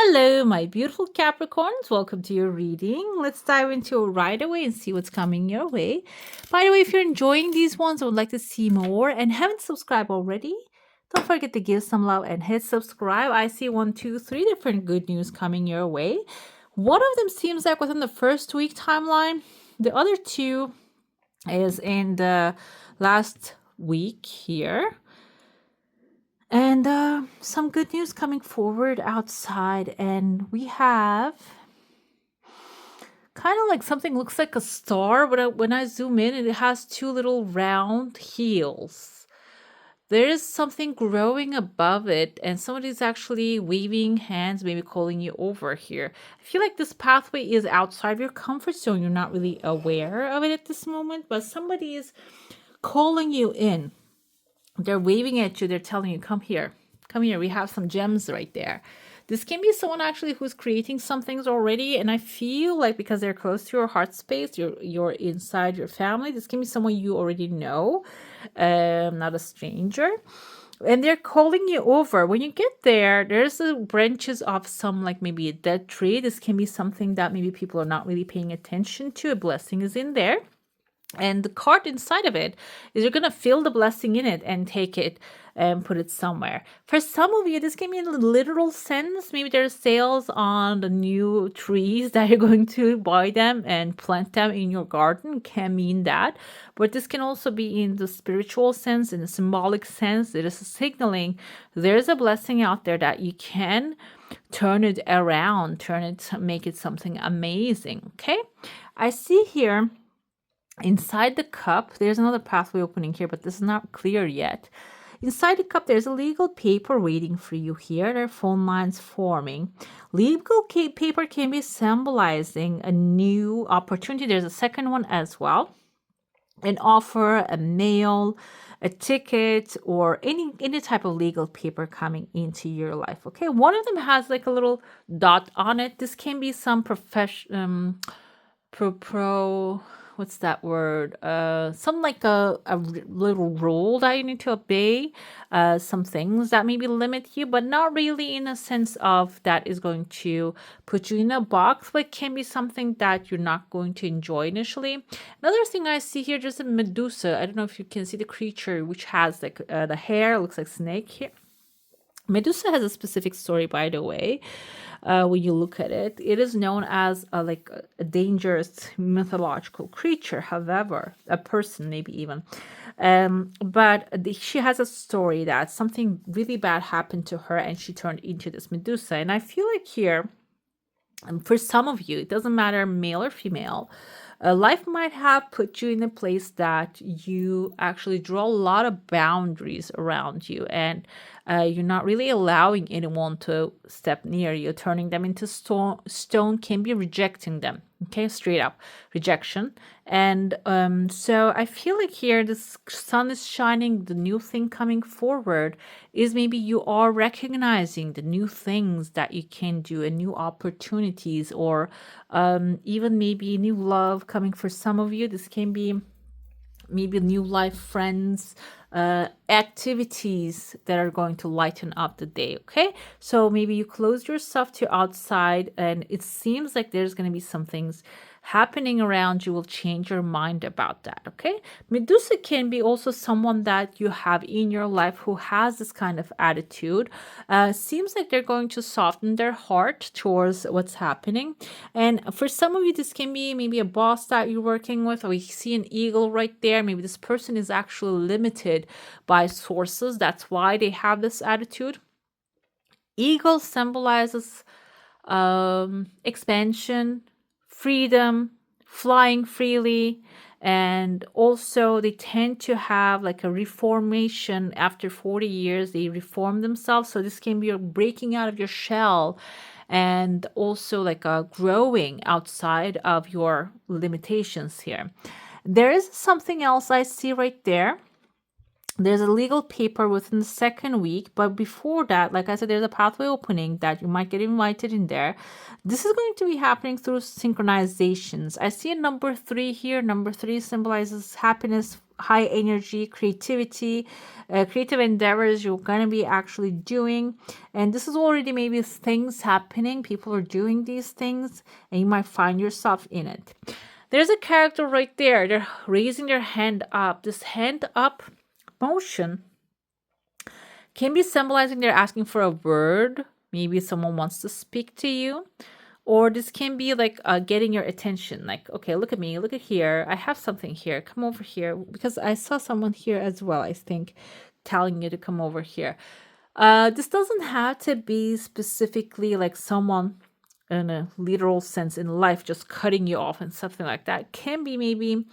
Hello, my beautiful Capricorns. Welcome to your reading. Let's dive into it right away and see what's coming your way. By the way, if you're enjoying these ones, I would like to see more and haven't subscribed already, don't forget to give some love and hit subscribe. I see one, two, three different good news coming your way. One of them seems like within the first week timeline. The other two is in the last week here. And some good news coming forward outside. And we have kind of like something looks like a star. But when I zoom in, it has two little round heels. There is something growing above it, and somebody's actually waving hands, maybe calling you over here. I feel like this pathway is outside your comfort zone. You're not really aware of it at this moment, but somebody is calling you in. They're waving at you. They're telling you, come here. Come here. We have some gems right there. This can be someone actually who's creating some things already. And I feel like because they're close to your heart space, you're inside your family. This can be someone you already know, not a stranger. And they're calling you over. When you get there, there's the branches of some like maybe a dead tree. This can be something that maybe people are not really paying attention to. A blessing is in there. And the card inside of it is you're going to feel the blessing in it and take it and put it somewhere. For some of you, this can be in a literal sense. Maybe there's sales on the new trees that you're going to buy them and plant them in your garden. Can mean that. But this can also be in the spiritual sense, in the symbolic sense. It is signaling there's a blessing out there that you can turn it around, make it something amazing. Okay. I see here inside the cup, there's another pathway opening here, but this is not clear yet. Inside the cup, there's a legal paper waiting for you here. There are phone lines forming. Legal paper can be symbolizing a new opportunity. There's a second one as well. An offer, a mail, a ticket, or any type of legal paper coming into your life. Okay, one of them has like a little dot on it. This can be some what's that word? Some like a little rule that you need to obey. Some things that maybe limit you, but not really in a sense of that is going to put you in a box, but it can be something that you're not going to enjoy initially. Another thing I see here, there's a Medusa. I don't know if you can see the creature, which has like the hair, looks like snake here. Medusa has a specific story, by the way. When you look at it, it is known as like a dangerous mythological creature. However, a person maybe even, but she has a story that something really bad happened to her, and she turned into this Medusa. And I feel like here, for some of you, it doesn't matter male or female. Life might have put you in a place that you actually draw a lot of boundaries around you, and you're not really allowing anyone to step near you. Turning them into stone can be rejecting them. Okay, straight up rejection. And so I feel like here the sun is shining, the new thing coming forward is maybe you are recognizing the new things that you can do and new opportunities, or even maybe new love coming for some of you. This can be maybe new life friends, activities that are going to lighten up the day. Okay, so maybe you close yourself to outside, and it seems like there's going to be some things happening around you will change your mind about that. Okay, Medusa can be also someone that you have in your life who has this kind of attitude. Seems like they're going to soften their heart towards what's happening. And for some of you, this can be maybe a boss that you're working with, or you see an eagle right there. Maybe this person is actually limited by sources. That's why they have this attitude. Eagle symbolizes expansion, freedom, flying freely, and also they tend to have like a reformation after 40 years. They reform themselves. So this can be a breaking out of your shell, and also like a growing outside of your limitations here. There is something else I see right there. There's a legal paper within the second week, but before that, like I said, there's a pathway opening that you might get invited in there. This is going to be happening through synchronizations. I see a number 3 here. Number 3 symbolizes happiness, high energy, creativity, creative endeavors you're going to be actually doing. And this is already maybe things happening. People are doing these things and you might find yourself in it. There's a character right there. They're raising their hand up. This hand up motion can be symbolizing they're asking for a word. Maybe someone wants to speak to you. Or this can be like getting your attention. Like, okay, look at me. Look at here. I have something here. Come over here. Because I saw someone here as well, I think, telling you to come over here. This doesn't have to be specifically like someone in a literal sense in life just cutting you off and something like that. It can be maybe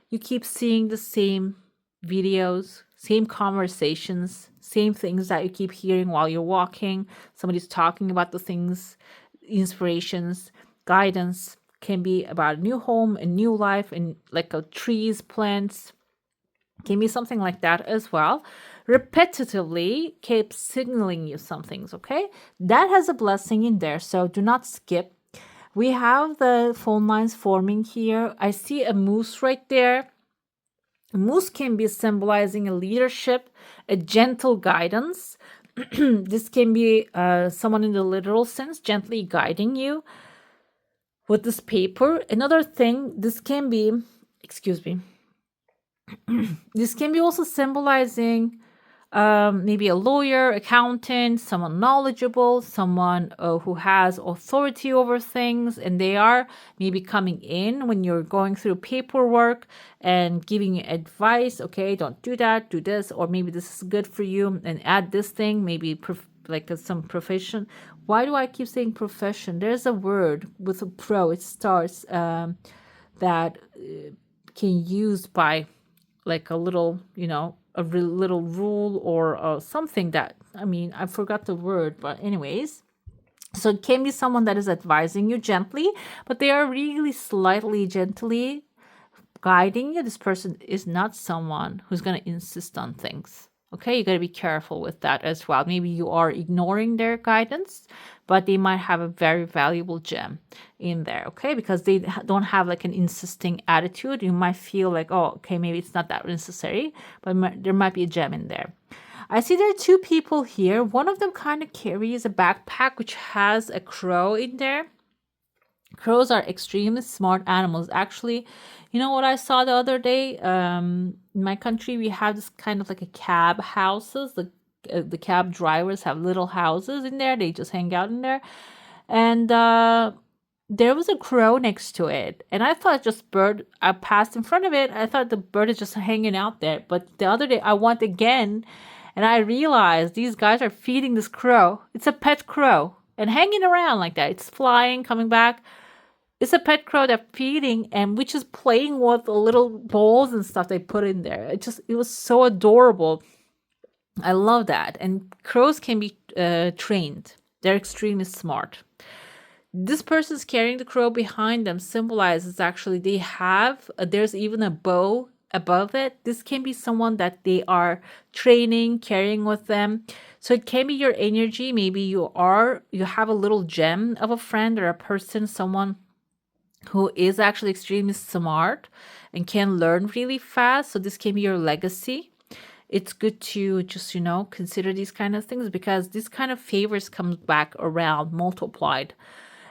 you keep seeing the same videos, same conversations, same things that you keep hearing while you're walking. Somebody's talking about the things, inspirations, guidance. Can be about a new home, a new life, and like trees, plants. Can be something like that as well. Repetitively keep signaling you some things, okay? That has a blessing in there, so do not skip. We have the phone lines forming here. I see a moose right there. A moose can be symbolizing a leadership, a gentle guidance. This can be someone in the literal sense gently guiding you with this paper. Another thing, this can be, excuse me, this can be also symbolizing maybe a lawyer, accountant, someone knowledgeable, someone who has authority over things, and they are maybe coming in when you're going through paperwork and giving you advice. Okay, don't do that, do this, or maybe this is good for you, and add this thing, maybe some profession. Why do I keep saying profession? There's a word with a pro. It starts that can use by like a little, a little rule or something that, I forgot the word, but anyways. So it can be someone that is advising you gently, but they are really slightly gently guiding you. This person is not someone who's going to insist on things. Okay, you got to be careful with that as well. Maybe you are ignoring their guidance, but they might have a very valuable gem in there, okay? Because they don't have like an insisting attitude. You might feel like, oh, okay, maybe it's not that necessary, but there might be a gem in there. I see there are two people here. One of them kind of carries a backpack which has a crow in there. Crows are extremely smart animals. Actually, you know what I saw the other day? In my country, we have this kind of like a cab houses. The cab drivers have little houses in there. They just hang out in there. And there was a crow next to it. And I thought just bird, I passed in front of it. I thought the bird is just hanging out there. But the other day I went again and I realized these guys are feeding this crow. It's a pet crow and hanging around like that. It's flying, coming back. It's a pet crow they're feeding and which is playing with the little balls and stuff they put in there. It was so adorable. I love that. And crows can be trained. They're extremely smart. This person's carrying the crow behind them symbolizes actually there's even a bow above it. This can be someone that they are training, carrying with them. So it can be your energy. Maybe you have a little gem of a friend or a person, someone who is actually extremely smart and can learn really fast. So this can be your legacy. It's good to just, consider these kind of things because this kind of favors comes back around multiplied.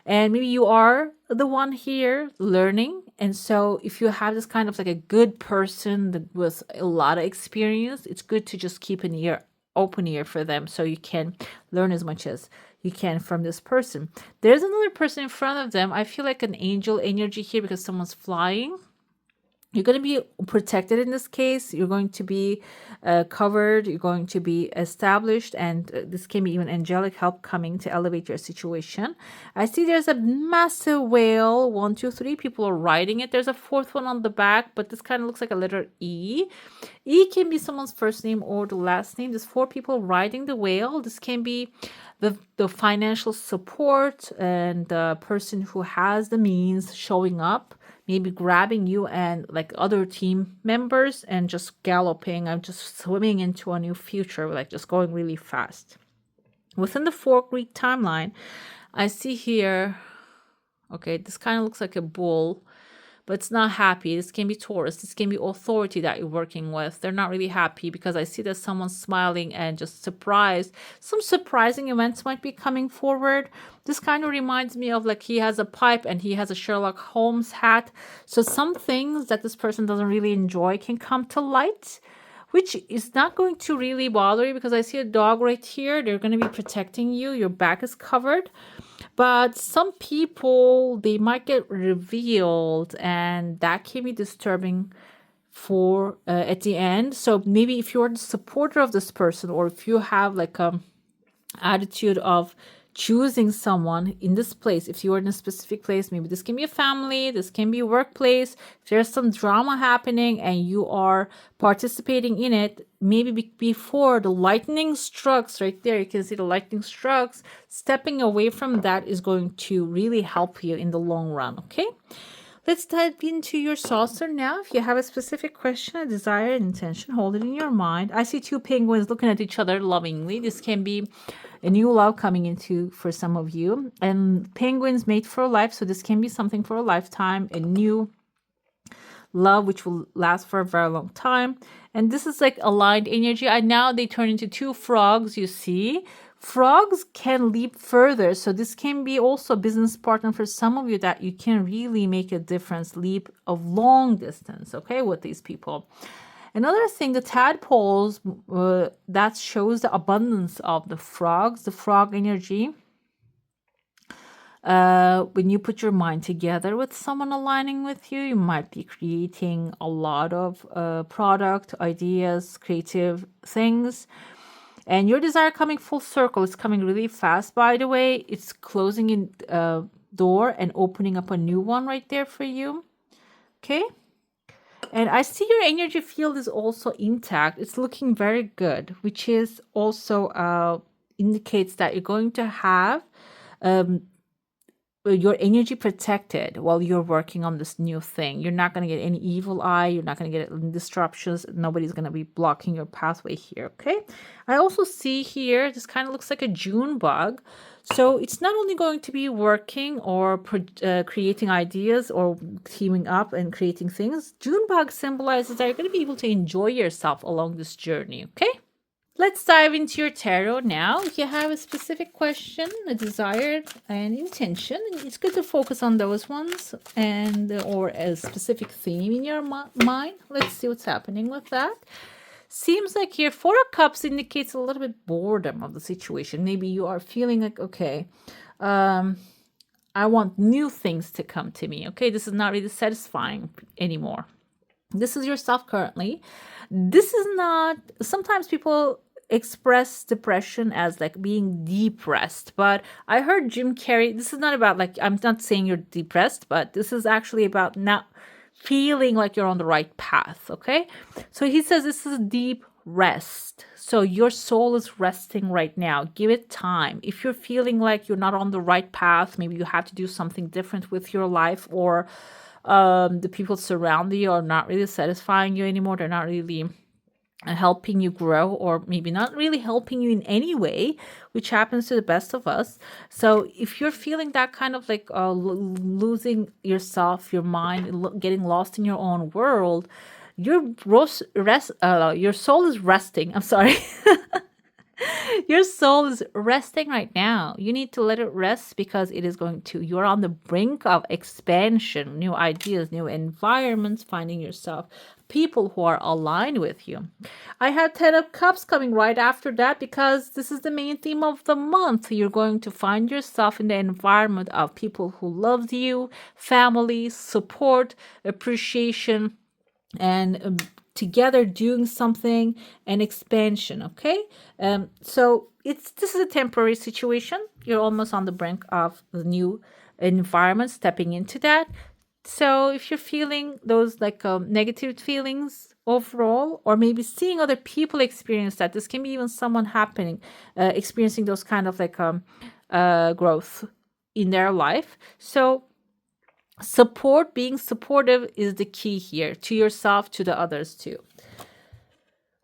And maybe you are the one here learning. And so if you have this kind of like a good person with a lot of experience, it's good to just keep an open ear for them so you can learn as much as you can from this person. There's another person in front of them. I feel like an angel energy here because someone's flying. You're going to be protected in this case. You're going to be covered. You're going to be established. And this can be even angelic help coming to elevate your situation. I see there's a massive whale. 1, 2, 3 people are riding it. There's a fourth one on the back, but this kind of looks like a letter E. E can be someone's first name or the last name. There's 4 people riding the whale. This can be the financial support and the person who has the means showing up. Maybe grabbing you and like other team members and just galloping. I'm just swimming into a new future, like just going really fast. Within the 4-week timeline, I see here, okay, this kind of looks like a bull, but it's not happy. This can be Taurus. This can be authority that you're working with. They're not really happy because I see that someone's smiling and just surprised. Some surprising events might be coming forward. This kind of reminds me of like he has a pipe and he has a Sherlock Holmes hat. So some things that this person doesn't really enjoy can come to light, which is not going to really bother you because I see a dog right here. They're going to be protecting you. Your back is covered. But some people, they might get revealed, and that can be disturbing for at the end. So maybe if you're the supporter of this person, or if you have like a attitude of choosing someone in this place, if you are in a specific place, maybe this can be a family, this can be a workplace. If there's some drama happening and you are participating in it, maybe before the lightning strikes, right there you can see the lightning strikes, stepping away from that is going to really help you in the long run. Okay, let's dive into your saucer now. If you have a specific question, a desire, an intention, hold it in your mind. I see two penguins looking at each other lovingly. This can be a new love coming into for some of you. And penguins mate for life, so this can be something for a lifetime, a new love which will last for a very long time. And this is like aligned energy. And now they turn into two frogs, you see. Frogs can leap further, so this can be also a business partner for some of you that you can really make a difference, leap of long distance, okay, with these people. Another thing, the tadpoles, that shows the abundance of the frogs, the frog energy. When you put your mind together with someone aligning with you, you might be creating a lot of product, ideas, creative things. And your desire coming full circle. It's coming really fast, by the way. It's closing in door and opening up a new one right there for you. Okay? And I see your energy field is also intact. It's looking very good, which is also indicates that you're going to have your energy protected while you're working on this new thing. You're not going to get any evil eye. You're not going to get any disruptions. Nobody's going to be blocking your pathway here, okay? I also see here, this kind of looks like a June bug. So it's not only going to be working or creating ideas or teaming up and creating things. June bug symbolizes that you're going to be able to enjoy yourself along this journey, okay? Let's dive into your tarot now. If you have a specific question, a desire, and intention, it's good to focus on those ones, and or a specific theme in your mind. Let's see what's happening with that. Seems like here, Four of Cups indicates a little bit boredom of the situation. Maybe you are feeling like, okay, I want new things to come to me. Okay, this is not really satisfying anymore. This is yourself currently. This is not, sometimes people express depression as like being depressed, but I heard Jim Carrey, this is not about like, I'm not saying you're depressed, but this is actually about not feeling like you're on the right path, okay? So he says this is a deep rest. So your soul is resting right now. Give it time. If you're feeling like you're not on the right path, maybe you have to do something different with your life, or the people surrounding you are not really satisfying you anymore. They're not really helping you grow, or maybe not really helping you in any way, which happens to the best of us. So if you're feeling that kind of like losing yourself, your mind, getting lost in your own world, your soul is resting. I'm sorry. Your soul is resting right now. You need to let it rest because it is going to, you're on the brink of expansion, new ideas, new environments, finding yourself, people who are aligned with you. I have 10 of Cups coming right after that because this is the main theme of the month. You're going to find yourself in the environment of people who love you, family, support, appreciation, and together doing something and expansion, okay? So this is a temporary situation. You're almost on the brink of the new environment, stepping into that. So if you're feeling those like negative feelings overall, or maybe seeing other people experience that, this can be even someone experiencing those kind of like growth in their life. So being supportive is the key here, to yourself, to the others too.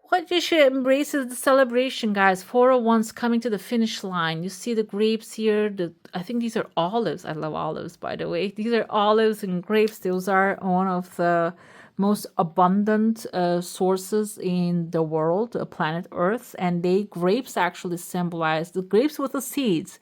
What you should embrace is the celebration, guys. 401's coming to the finish line. You see the grapes here. I think these are olives. I love olives, by the way. These are olives and grapes. Those are one of the most abundant sources in the world, planet Earth. And grapes actually symbolize the grapes with the seeds.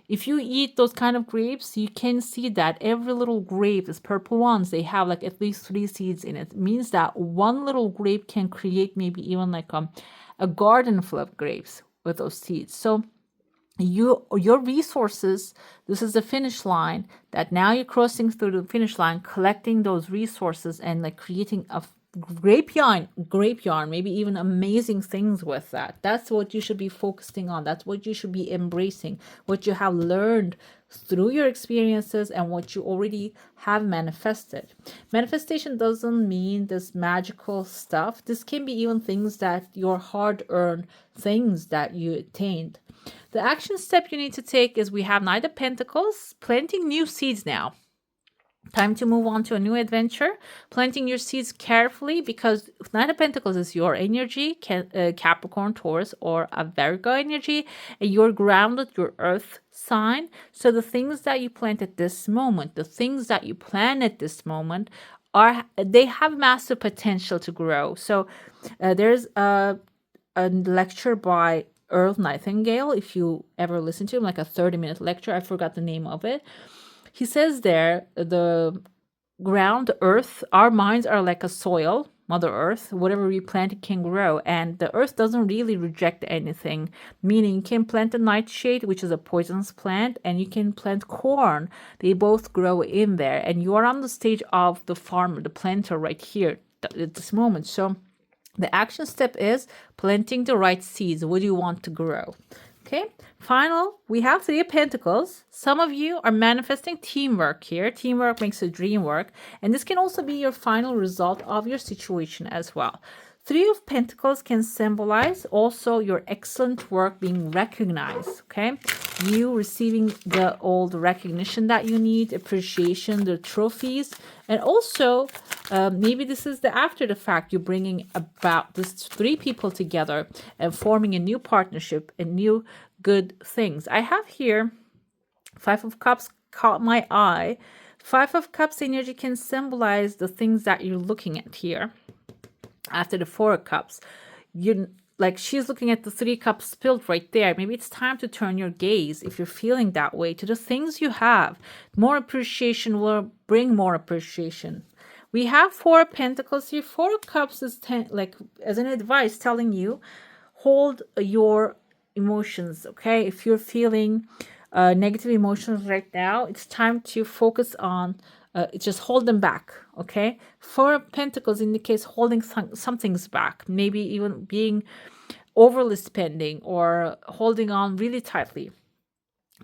If you eat those kind of grapes, you can see that every little grape, these purple ones, they have like at least 3 seeds in it. It means that one little grape can create maybe even like a garden full of grapes with those seeds. So your resources, this is the finish line, that now you're crossing through the finish line, collecting those resources and like creating a grape yarn, maybe even amazing things with that. That's what you should be focusing on. That's what you should be embracing, what you have learned through your experiences and what you already have manifested. Manifestation doesn't mean this magical stuff. This can be even things that your hard-earned things that you attained. The action step you need to take is we have Knight of Pentacles, planting new seeds now. Time to move on to a new adventure. Planting your seeds carefully, because Knight of Pentacles is your energy, Capricorn, Taurus, or a Virgo energy, and you're grounded, your earth sign. So the things that you plant at this moment, the things that you plan at this moment, they have massive potential to grow. So there's a lecture by Earl Nightingale, if you ever listen to him, like a 30-minute lecture. I forgot the name of it. He says there, the ground, earth, our minds are like a soil, Mother Earth. Whatever we plant, it can grow. And the earth doesn't really reject anything. Meaning you can plant a nightshade, which is a poisonous plant, and you can plant corn. They both grow in there. And you are on the stage of the farmer, the planter right here at this moment. So the action step is planting the right seeds. What do you want to grow? Okay, final, we have 3 of Pentacles. Some of you are manifesting teamwork here. Teamwork makes a dream work. And this can also be your final result of your situation as well. 3 of Pentacles can symbolize also your excellent work being recognized, okay? You receiving the old recognition that you need, appreciation, the trophies, and also maybe this is after the fact, you're bringing about these 3 people together and forming a new partnership and new good things. I have here 5 of Cups caught my eye. 5 of Cups energy can symbolize the things that you're looking at here. After the 4 of Cups, she's looking at the 3 cups spilled right there. Maybe it's time to turn your gaze, if you're feeling that way, to the things you have. More appreciation will bring more appreciation. We have 4 of Pentacles here. 4 of Cups is as an advice telling you, hold your emotions, okay? If you're feeling negative emotions right now, it's time to focus on just hold them back, okay? 4 of Pentacles indicates holding some things back, maybe even being overly spending or holding on really tightly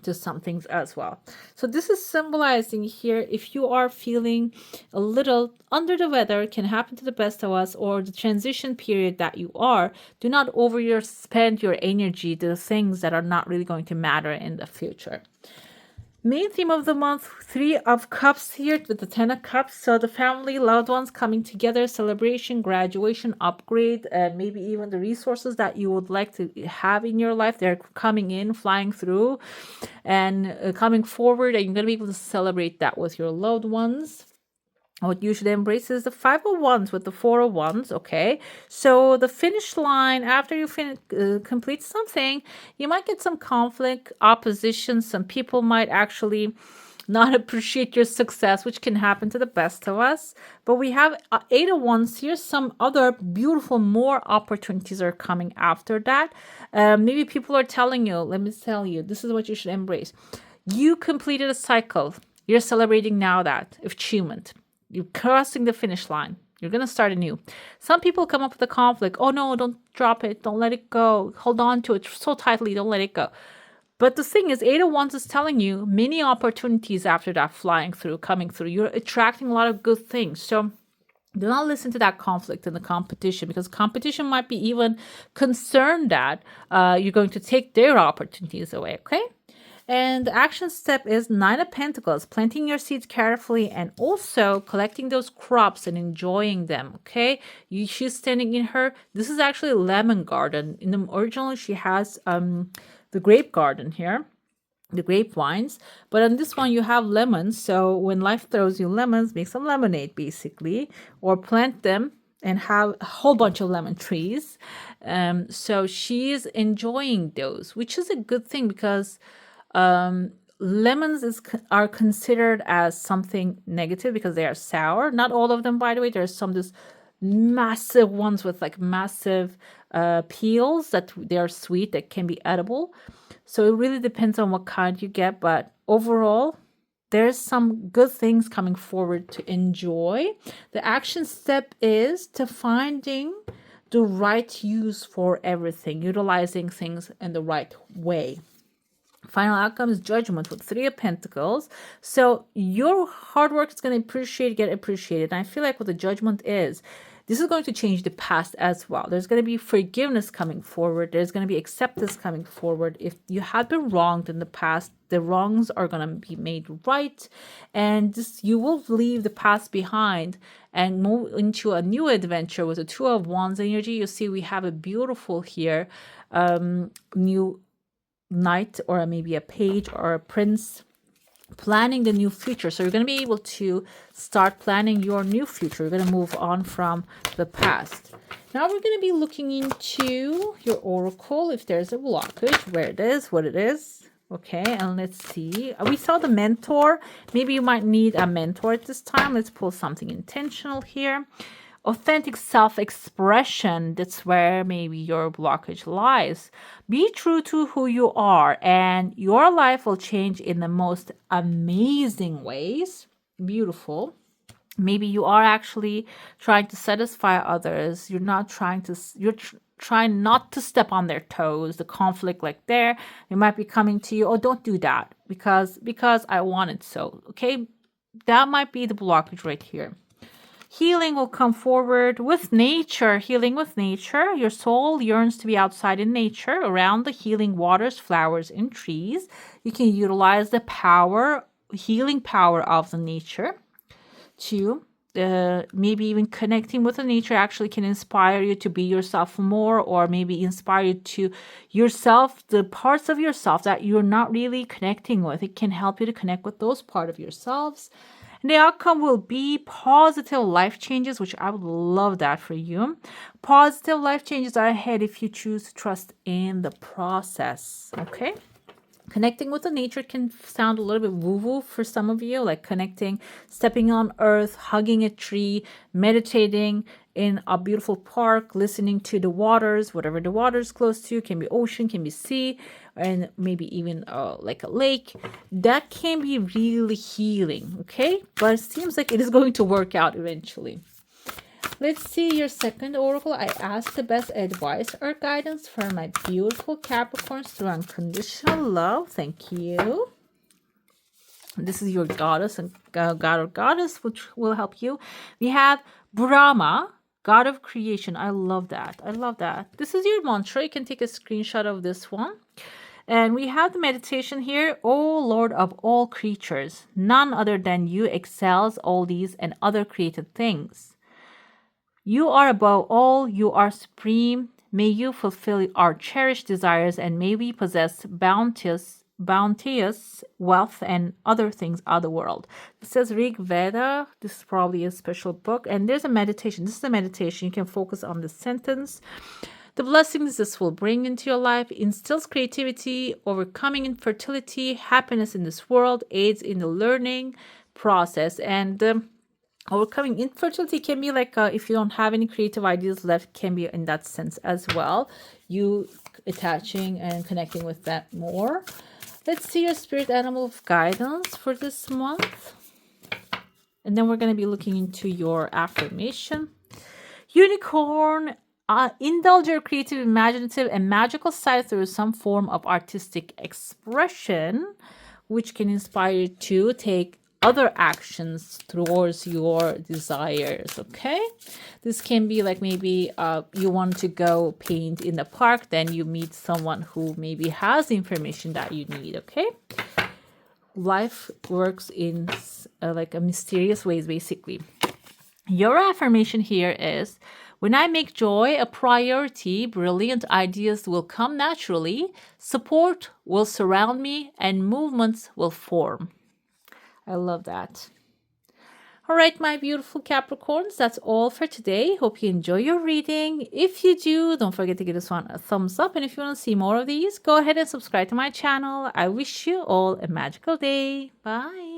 to some things as well. So this is symbolizing here, if you are feeling a little under the weather, can happen to the best of us, or the transition period that you are, do not spend your energy to things that are not really going to matter in the future. Main theme of the month, 3 of Cups here with the 10 of Cups. So the family, loved ones coming together, celebration, graduation, upgrade, maybe even the resources that you would like to have in your life. They're coming in, flying through and coming forward, and you're going to be able to celebrate that with your loved ones. What you should embrace is the 5 of Wands with the 4 of Wands, okay? So the finish line, after you complete something, you might get some conflict, opposition. Some people might actually not appreciate your success, which can happen to the best of us. But we have 8 of Wands here. Some other beautiful, more opportunities are coming after that. Maybe people are telling you, let me tell you, this is what you should embrace. You completed a cycle. You're celebrating now that achievement. You're crossing the finish line. You're going to start anew. Some people come up with a conflict. Oh, no, don't drop it. Don't let it go. Hold on to it so tightly. Don't let it go. But the thing is, 8 of Wands is telling you many opportunities after that coming through. You're attracting a lot of good things. So do not listen to that conflict and the competition, because competition might be even concerned that you're going to take their opportunities away, okay? And the action step is Nine of Pentacles, planting your seeds carefully and also collecting those crops and enjoying them. Okay, she's standing in her. This is actually lemon garden. In the original, she has the grape garden here, the grapevines, but on this one you have lemons. So when life throws you lemons, make some lemonade basically, or plant them and have a whole bunch of lemon trees. So she's enjoying those, which is a good thing because lemons are considered as something negative because they are sour. Not all of them, by the way. There's some this massive ones with like massive peels that they are sweet, that can be edible. So it really depends on what kind you get, but overall, there's some good things coming forward to enjoy. The action step is to finding the right use for everything, utilizing things in the right way. Final outcome is Judgment with Three of Pentacles. So your hard work is going to get appreciated. And I feel like what the Judgment is, this is going to change the past as well. There's going to be forgiveness coming forward. There's going to be acceptance coming forward. If you had been wronged in the past, the wrongs are going to be made right. And you will leave the past behind and move into a new adventure with the Two of Wands energy. You see, we have a beautiful here, new knight, or maybe a page or a prince, planning the new future. So you're going to be able to start planning your new future. You're going to move on from the past. Now we're going to be looking into your oracle, if there's a blockage, where it is, what it is. Okay, and let's see. We saw the mentor. Maybe you might need a mentor at this time. Let's pull something intentional here. Authentic self-expression, that's where maybe your blockage lies. Be true to who you are, and your life will change in the most amazing ways. Beautiful. Maybe you are actually trying to satisfy others. You're not trying to, trying not to step on their toes. The conflict like there, it might be coming to you. Oh, don't do that because I want it so. Okay, that might be the blockage right here. Healing will come forward with nature. Healing with nature. Your soul yearns to be outside in nature, around the healing waters, flowers, and trees. You can utilize the power, healing power of the nature to maybe even connecting with the nature actually can inspire you to be yourself more, or maybe inspire you to yourself, the parts of yourself that you're not really connecting with. It can help you to connect with those parts of yourselves. And the outcome will be positive life changes, which I would love that for you. Positive life changes are ahead if you choose to trust in the process. Okay. Connecting with the nature can sound a little bit woo-woo for some of you, like connecting, stepping on earth, hugging a tree, meditating in a beautiful park, listening to the waters, whatever the water is close to, can be ocean, can be sea, and maybe even like a lake. That can be really healing, okay? But it seems like it is going to work out eventually. Let's see your second oracle. I asked the best advice or guidance for my beautiful Capricorns through unconditional love. Thank you. This is your goddess and god or goddess, which will help you. We have Brahma, god of creation. I love that. I love that. This is your mantra. You can take a screenshot of this one. And we have the meditation here. O Lord of all creatures, none other than you excels all these and other created things. You are above all, you are supreme. May you fulfill our cherished desires, and may we possess bounteous wealth and other things of the world. It says Rig Veda. This is probably a special book. And there's a meditation. This is a meditation. You can focus on the sentence. The blessings this will bring into your life instills creativity, overcoming infertility, happiness in this world, aids in the learning process. And overcoming infertility can be like if you don't have any creative ideas left, can be in that sense as well. You attaching and connecting with that more. Let's see your spirit animal of guidance for this month. And then we're going to be looking into your affirmation. Unicorn, indulge your creative, imaginative, and magical side through some form of artistic expression, which can inspire you to take other actions towards your desires. Okay, this can be like maybe you want to go paint in the park, then you meet someone who maybe has the information that you need. Okay, life works in like a mysterious ways, basically. Your affirmation here is, when I make joy a priority, brilliant ideas will come naturally, support will surround me, and movements will form. I love that. All right, my beautiful Capricorns, that's all for today. Hope you enjoy your reading. If you do, don't forget to give this one a thumbs up. And if you want to see more of these, go ahead and subscribe to my channel. I wish you all a magical day. Bye.